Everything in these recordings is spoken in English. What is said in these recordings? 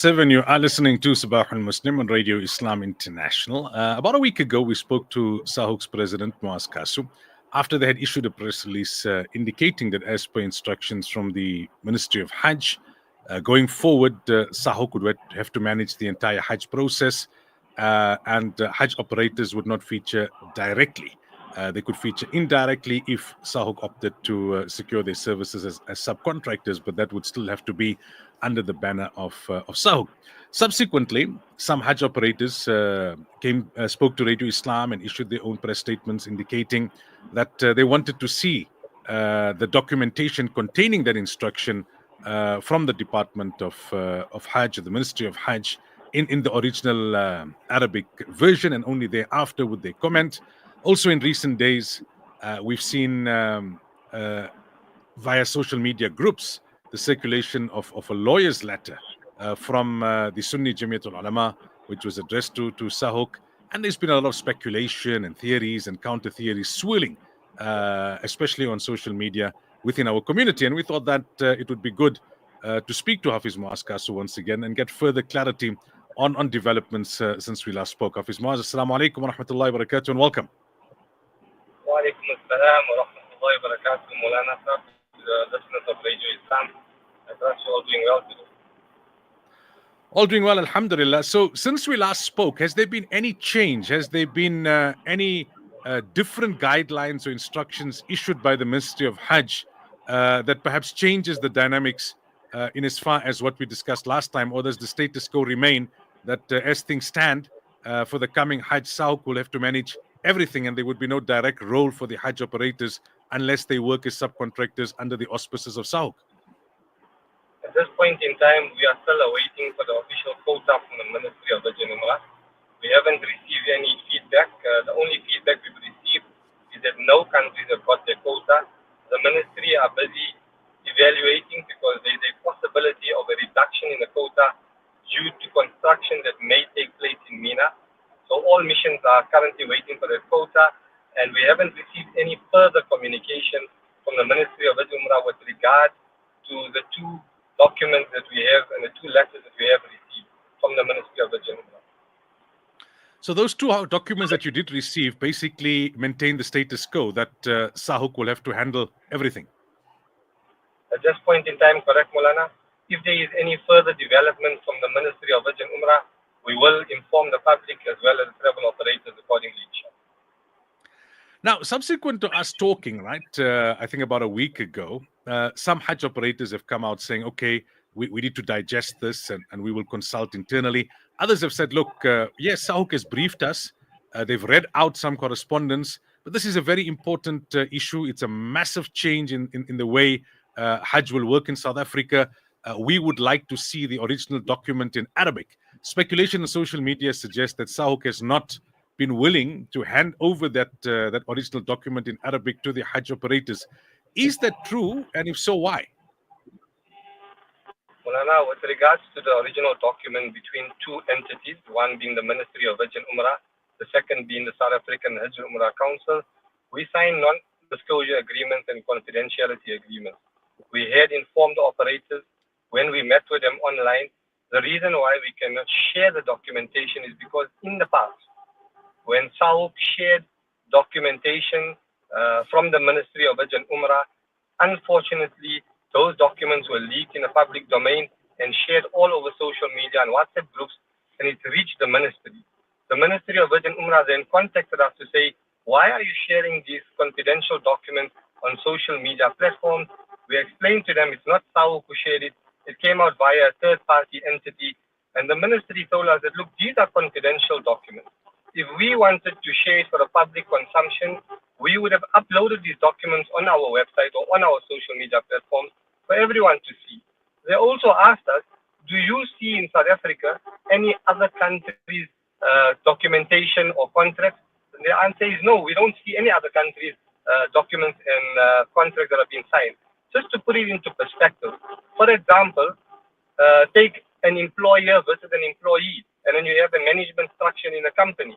Seven, you are listening to Sabah al-Muslim on Radio Islam International. About a week ago, we spoke to SAHUC's president, Muaz Casoo, after they had issued a press release indicating that as per instructions from the Ministry of Hajj, going forward, SAHUC would have to manage the entire Hajj process and Hajj operators would not feature directly. They could feature indirectly if SAHUC opted to secure their services as subcontractors, but that would still have to be under the banner of SAHUC. Subsequently, some Hajj operators spoke to Radio Islam and issued their own press statements indicating that they wanted to see the documentation containing that instruction from the Department of Hajj, the Ministry of Hajj, in the original Arabic version, and only thereafter would they comment. Also, in recent days, we've seen via social media groups the circulation of a lawyer's letter from the Sunni Jamiatul Ulama, which was addressed to SAHUC. And there's been a lot of speculation and theories and counter theories swirling, especially on social media within our community. And we thought that it would be good to speak to Hafiz Muaz Casoo once again and get further clarity on developments since we last spoke. Hafiz Muaz, assalamu alaikum wa rahmatullahi wa barakatuh, and welcome. Wa alaikum assalam wa rahmatullahi wa barakatuh, Maulana sir, the listeners of Radio Islam. I trust you all doing well today. All doing well, alhamdulillah. So since we last spoke, has there been any change? Has there been any different guidelines or instructions issued by the Ministry of Hajj that perhaps changes the dynamics in as far as what we discussed last time, or does the status quo remain that as things stand for the coming Hajj, SAHUC will have to manage everything and there would be no direct role for the Hajj operators unless they work as subcontractors under the auspices of SAHUC? At this point in time, we are still awaiting for the official quota from the Ministry of Hajj and Umrah. We haven't received any feedback. The only feedback we've received is that no countries have got their quota. The ministry are busy evaluating because there is a possibility of a reduction in the quota due to construction that may take place in Mina. So all missions are currently waiting for their quota, and we haven't received any further communication from the Ministry of Hajj and Umrah with regard to the two documents that we have and the two letters that we have received from the Ministry of Hajj and Umrah. So those two documents that you did receive basically maintain the status quo that SAHUC will have to handle everything. At this point in time, correct, Maulana? If there is any further development from the Ministry of Hajj and Umrah, we will inform the public as well as travel operators accordingly. Now, subsequent to us talking, right, I think about a week ago, some Hajj operators have come out saying, okay, we need to digest this and we will consult internally. Others have said, look, yes, SAHUC has briefed us. They've read out some correspondence, but this is a very important issue. It's a massive change in the way Hajj will work in South Africa. We would like to see the original document in Arabic. Speculation on social media suggests that SAHUC has not been willing to hand over that original document in Arabic to the Hajj operators. Is that true? And if so, why? Mulana, with regards to the original document between two entities, one being the Ministry of Hajj and Umrah, the second being the South African Hajj and Umrah Council, we signed non-disclosure agreements and confidentiality agreements. We had informed the operators when we met with them online. The reason why we cannot share the documentation is because in the past, when SAHUC shared documentation from the Ministry of Hajj and Umrah, unfortunately, those documents were leaked in the public domain and shared all over social media and WhatsApp groups, and it reached the ministry. The Ministry of Hajj and Umrah then contacted us to say, why are you sharing these confidential documents on social media platforms? We explained to them it's not SAHUC who shared it. It came out via a third-party entity. And the ministry told us that, look, these are confidential documents. If we wanted to share it for the public consumption, we would have uploaded these documents on our website or on our social media platforms for everyone to see. They also asked us, do you see in South Africa any other countries' documentation or contracts? And the answer is no, we don't see any other countries' documents and contracts that have been signed. Just to put it into perspective, for example, take an employer versus an employee, and then you have a management structure in a company.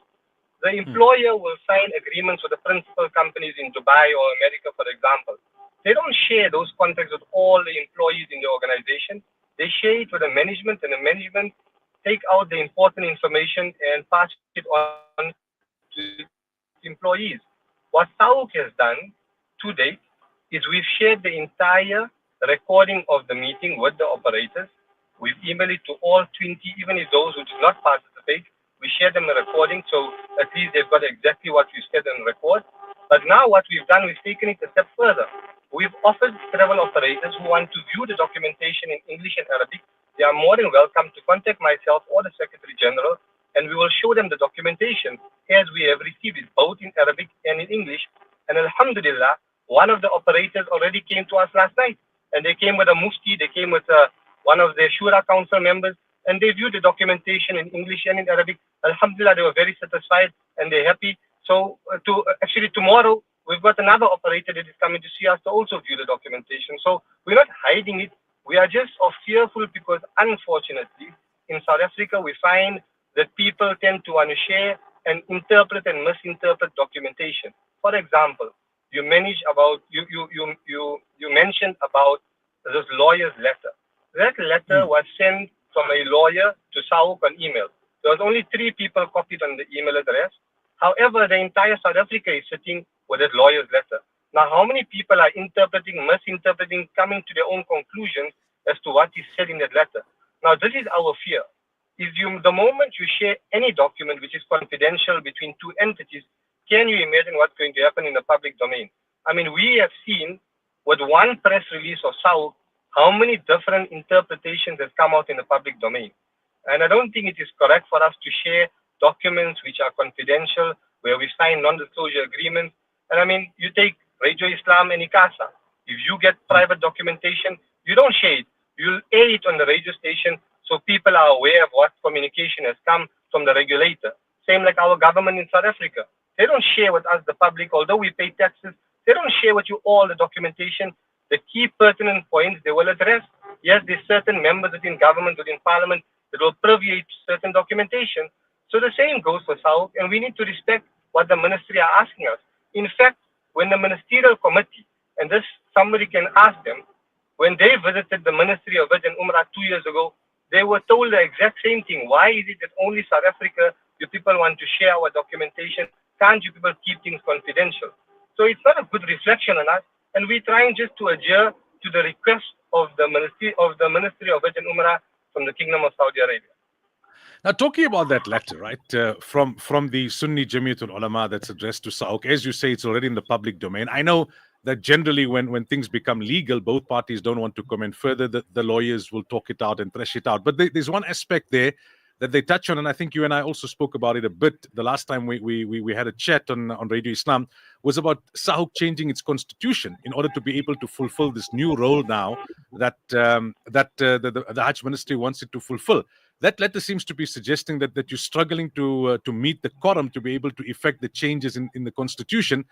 The employer will sign agreements with the principal companies in Dubai or America, for example. They don't share those contracts with all the employees in the organization. They share it with the management, and the management take out the important information and pass it on to its employees. What SAHUC has done to date is we've shared the entire recording of the meeting with the operators. We've emailed it to all 20, even if those who did not participate, we share them a recording, so at least they've got exactly what we said on record. But now what we've done, we've taken it a step further. We've offered travel operators who want to view the documentation in English and Arabic. They are more than welcome to contact myself or the Secretary General, and we will show them the documentation as we have received it both in Arabic and in English. And Alhamdulillah, one of the operators already came to us last night, and they came with a mufti, they came with one of their Shura Council members, and they viewed the documentation in English and in Arabic. Alhamdulillah, they were very satisfied and they're happy. So actually tomorrow, we've got another operator that is coming to see us to also view the documentation. So we're not hiding it. We are just fearful because unfortunately, in South Africa, we find that people tend to want to share and interpret and misinterpret documentation. For example, you mentioned about this lawyer's letter. That letter was sent from a lawyer to Sahuk on email. There was only 3 people copied on the email address. However, the entire South Africa is sitting with that lawyer's letter. Now, how many people are interpreting, misinterpreting, coming to their own conclusions as to what is said in that letter? Now, this is our fear. The moment you share any document which is confidential between 2 entities, can you imagine what's going to happen in the public domain? I mean, we have seen with one press release of Sahuk how many different interpretations have come out in the public domain. And I don't think it is correct for us to share documents which are confidential, where we sign non-disclosure agreements. And I mean, you take Radio Islam and ICASA. If you get private documentation, you don't share it. You'll air it on the radio station so people are aware of what communication has come from the regulator. Same like our government in South Africa. They don't share with us, the public, although we pay taxes, they don't share with you all the documentation. The key pertinent points they will address. Yes, there's certain members within government, within parliament, that will privy to certain documentation. So the same goes for Sahuk, and we need to respect what the ministry are asking us. In fact, when the ministerial committee, and this somebody can ask them, when they visited the Ministry of Hajj and Umrah 2 years ago, they were told the exact same thing. Why is it that only South Africa, you people want to share our documentation? Can't you people keep things confidential? So it's not a good reflection on us, and we're trying just to adhere to the request of the Ministry of Hajj and Umrah from the Kingdom of Saudi Arabia. Now, talking about that letter, right, from the Sunni Jamiatul Ulama that's addressed to Sahuk, as you say, it's already in the public domain. I know that generally when things become legal, both parties don't want to comment further. The lawyers will talk it out and thresh it out. But there's one aspect there that they touch on, and I think you and I also spoke about it a bit the last time we had a chat on Radio Islam, was about Sahuk changing its constitution in order to be able to fulfill this new role now that the Hajj ministry wants it to fulfill. That letter seems to be suggesting that you're struggling to meet the quorum to be able to effect the changes in the constitution.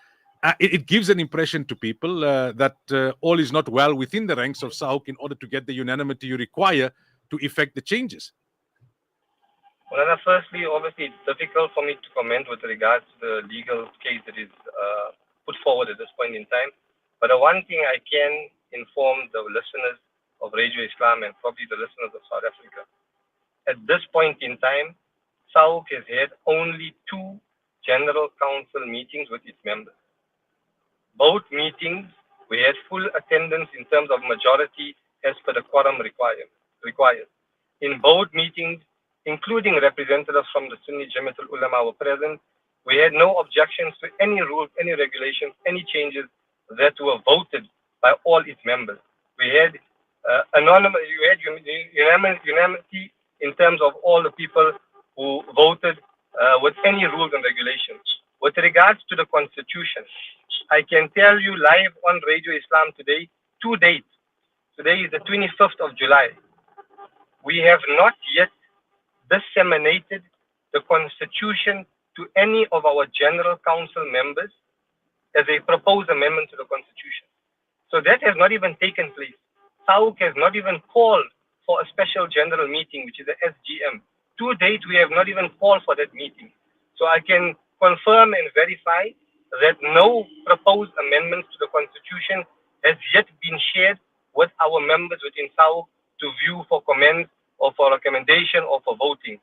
It gives an impression to people that all is not well within the ranks of Sahuk in order to get the unanimity you require to effect the changes. Well, firstly, obviously, it's difficult for me to comment with regards to the legal case that is put forward at this point in time. But the one thing I can inform the listeners of Radio Islam and probably the listeners of South Africa, at this point in time, Sahuk has had only 2 General Council meetings with its members. Both meetings, we had full attendance in terms of majority as per the quorum required. In both meetings, including representatives from the Sunni Jamiatul Ulama were present, we had no objections to any rules, any regulations, any changes that were voted by all its members. We had unanimity in terms of all the people who voted with any rules and regulations. With regards to the constitution, I can tell you live on Radio Islam today, to date, today is the 25th of July, we have not yet disseminated the constitution to any of our General Council members as a proposed amendment to the constitution. So that has not even taken place. Sahuk has not even called for a special general meeting, which is the SGM. To date, we have not even called for that meeting. So I can confirm and verify that no proposed amendments to the constitution has yet been shared with our members within Sahuk to view for comment or for recommendation or for voting.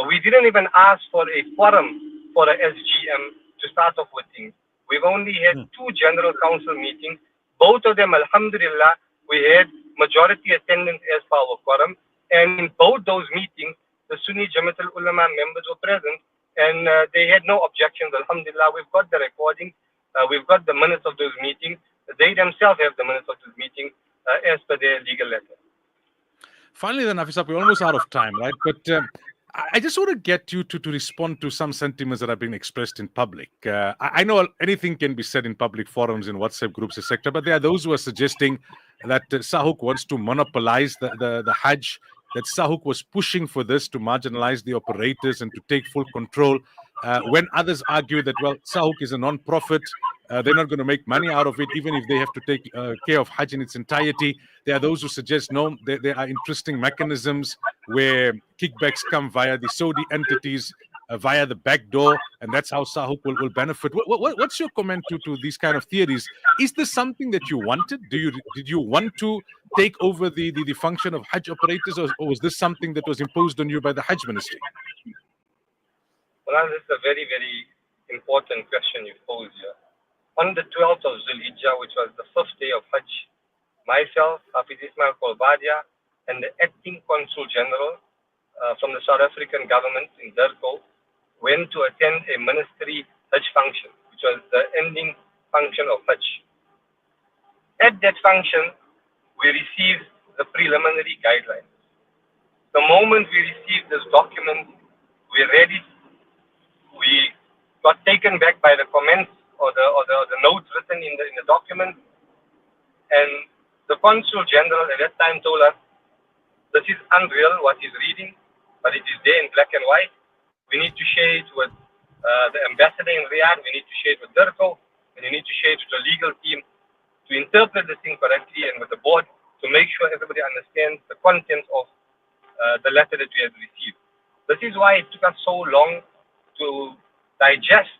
We didn't even ask for a forum for a SGM to start off with things. We've only had two general council meetings. Both of them, alhamdulillah, we had majority attendance as per our quorum. And in both those meetings, the Sunni Jamaat al-Ulama members were present and they had no objections. Alhamdulillah, we've got the recording. We've got the minutes of those meetings. They themselves have the minutes of those meetings as per their legal letter. Finally, then, Hafizah, we're almost out of time, right? But I just want to get you to respond to some sentiments that have been expressed in public. I know anything can be said in public forums, in WhatsApp groups, etc. But there are those who are suggesting that Sahuk wants to monopolize the Hajj, that Sahuk was pushing for this to marginalize the operators and to take full control. When others argue that, well, Sahuk is a non-profit, they're not going to make money out of it, even if they have to take care of Hajj in its entirety. There are those who suggest, no, there are interesting mechanisms where kickbacks come via the Saudi entities, via the back door, and that's how Sahuk will benefit. What's your comment to these kind of theories? Is this something that you wanted? Did you want to take over the function of Hajj operators, or was this something that was imposed on you by the Hajj Ministry? Well, this is a very, very important question you posed here. On the 12th of Zulhijjah, which was the 5th day of Hajj, myself, Hafiz Ismail Kolbadia, and the acting consul general from the South African government in Durban went to attend a ministry Hajj function, which was the ending function of Hajj. At that function, we received the preliminary guidelines. The moment we received this document, we read it, we got taken back by the comments or the notes written in the document, and the consul general at that time told us, this is unreal what he's reading, but it is there in black and white. We need to share it with the ambassador in Riyadh, we need to share it with Durban, and we need to share it with the legal team to interpret this thing correctly, and with the board to make sure everybody understands the content of the letter that we had received. This is why it took us so long to digest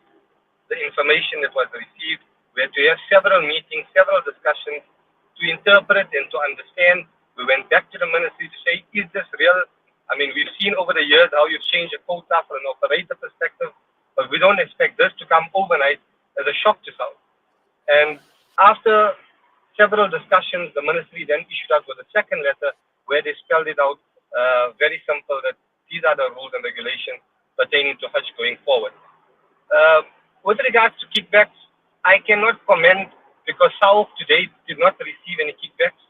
the information that was received. We had to have several meetings, several discussions to interpret and to understand. We went back to the ministry to say, is this real? I mean, we've seen over the years how you've changed a quota from an operator perspective, but we don't expect this to come overnight as a shock to South. And after several discussions, the ministry then issued out with a second letter where they spelled it out very simple that these are the rules and regulations pertaining to Hajj going forward. With regards to kickbacks, I cannot comment because Sahuk today did not receive any kickbacks.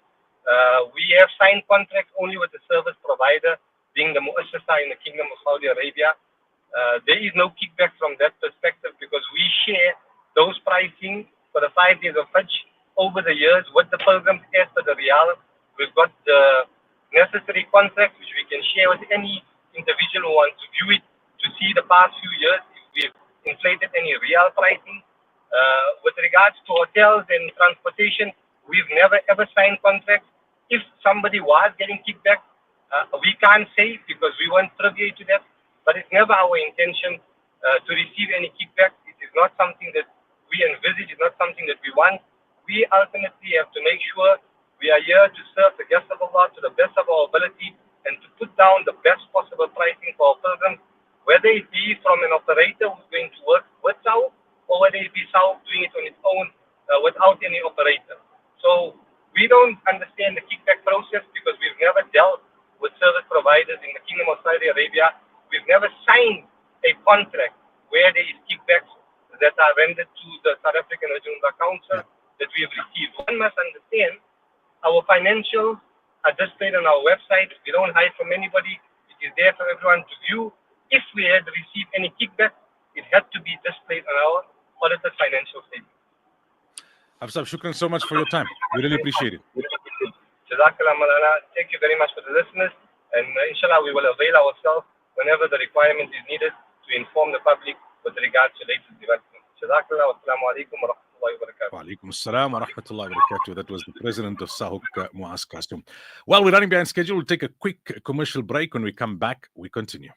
We have signed contracts only with the service provider, being the Muassasa in the Kingdom of Saudi Arabia. There is no kickback from that perspective because we share those pricing for the 5 days of Hajj over the years with the pilgrims as per the Riyal. We've got the necessary contracts which we can share with any individual who wants to view it to see the past few years if we've inflated any Riyal pricing. With regards to hotels and transportation, we've never ever signed contracts. If somebody was getting kickback, we can't say because we weren't privy to that, but it's never our intention to receive any kickback. It is not something that we envisage, it's not something that we want. We ultimately have to make sure we are here to serve the guests of Allah to the best of our ability and to put down the best possible pricing for our pilgrims, whether it be from an operator who's going to work with Sahuk, or whether it be Sahuk doing it on its own without any operator. So we don't understand the kickback process because we've never dealt with service providers in the Kingdom of Saudi Arabia. We've never signed a contract where there is kickbacks that are rendered to the South African Hajj Council that we have received. One must understand our financials are displayed on our website. We don't hide from anybody. It is there for everyone to view. If we had received any kickback, it had to be displayed on our audited financial statement. Hafizah, shukran so much for your time. We really appreciate it. Jazakallah Malana. Thank you very much for the listeners. And inshallah, we will avail ourselves whenever the requirement is needed to inform the public with regards to latest developments. Jazakallah wa assalamu alaikum wa rahmatullahi wa barakatuh. Wa alaikum assalam wa rahmatullahi wa barakatuh. That was the president of Sahuk, Muaz Casoo. Well, we're running behind schedule. We'll take a quick commercial break. When we come back, we continue.